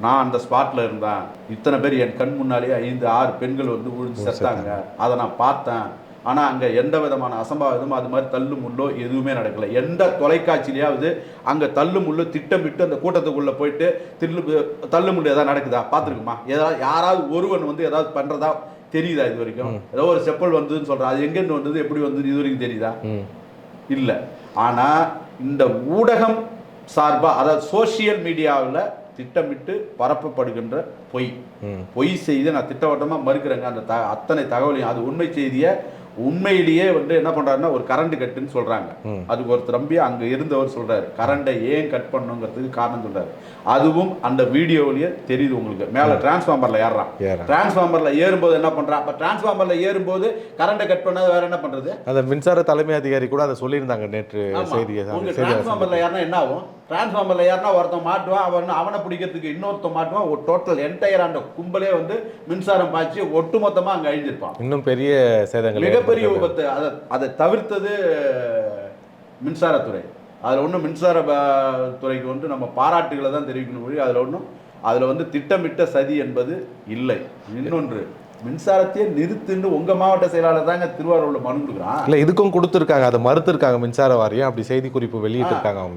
நான் அந்த ஸ்பாட்டில் இருந்தேன், இத்தனை பேர் என் கண் முன்னாலேயே 5-6 பெண்கள் வந்து விழுந்து செத்தாங்க, அதை நான் பார்த்தேன். ஆனால் அங்கே எந்த விதமான அசம்பாவிதமும் அது மாதிரி தள்ளு முள்ளோ எதுவுமே நடக்கலை. எந்த தொலைக்காட்சியிலையாவது அங்கே தள்ளு முள்ளு திட்டமிட்டு அந்த கூட்டத்துக்குள்ளே போயிட்டு தள்ளு முள்ளு எதாவது நடக்குதா பார்த்துருக்குமா? ஏதாவது யாராவது ஒருவன் வந்து ஏதாவது பண்ணுறதா தெரியுதா இது வரைக்கும்? ஏதோ ஒரு செப்பல் வந்ததுன்னு சொல்கிறேன், அது எங்கேருந்து வந்தது, எப்படி வந்தது, இது வரைக்கும் தெரியுதா? இல்லை. ஆனால் இந்த ஊடகம் சார்பாக, அதாவது சோசியல் மீடியாவில் திட்டமிட்டு பரப்பப்படுகின்ற பொய் செய்தி நான் திட்டவட்டமாக மறுக்கிறேங்க. அந்த அத்தனை தகவலையும், அது உண்மை செய்தியை உண்மையிலேயே வந்து என்ன பண்றாருன்னா ஒரு கரண்ட் கட்டுன்னு சொல்றாங்க. அதுக்கு ஒரு தம்பி அங்க இருந்தவர் சொல்றாரு, கரண்டை ஏன் கட் பண்ணுங்கிறதுக்கு காரணம் சொல்றாரு. அதுவும் அந்த வீடியோவிலேயே தெரியுது உங்களுக்கு. மேல டிரான்ஸ்ஃபார்மர்ல ஏறான், டிரான்ஸ்ஃபார்மர்ல ஏறும்போது என்ன பண்றான், அப்ப டிரான்ஸ்ஃபார்மர்ல ஏறும்போது கரண்டை கட் பண்ணாத வேற என்ன பண்றது? அந்த மின்சார தலைமை அதிகாரி கூட அதை சொல்லியிருந்தாங்க நேற்று செய்தியை. டிரான்ஸ்ஃபார்மர்ல ஏறினா என்ன ஆகும்? டிரான்ஸ்ஃபார்மர்ல ஏறினா ஒருத்தன் மாட்டுவான், அவனை பிடிக்கிறதுக்கு இன்னொருத்தன் மாட்டுவான். ஒரு டோட்டல் என்டையர் அந்த கும்பலே வந்து மின்சாரம் பாய்ச்சி ஒட்டுமொத்தமா அங்க அழிஞ்சிருப்பான். இன்னும் பெரிய சேதங்கள், மிகப்பெரிய விபத்து. அதை தவிர்த்தது மின்சாரத்துறை. அதில் ஒன்றும் மின்சார துறைக்கு வந்து நம்ம பாராட்டுகளை தான் தெரிவிக்கணும் மொழி. அதில் வந்து திட்டமிட்ட சதி என்பது இல்லை. இன்னொன்று, மின்சாரத்தையே நிறுத்துன்னு உங்க மாவட்ட செயலாளர் தாங்க திருவாரூர்ல மனு கொடுக்குறான். இல்லை, இதுக்கும் கொடுத்துருக்காங்க, அதை மறுத்திருக்காங்க மின்சார வாரியம். அப்படி செய்தி குறிப்பு வெளியிட்டிருக்காங்க அவங்க.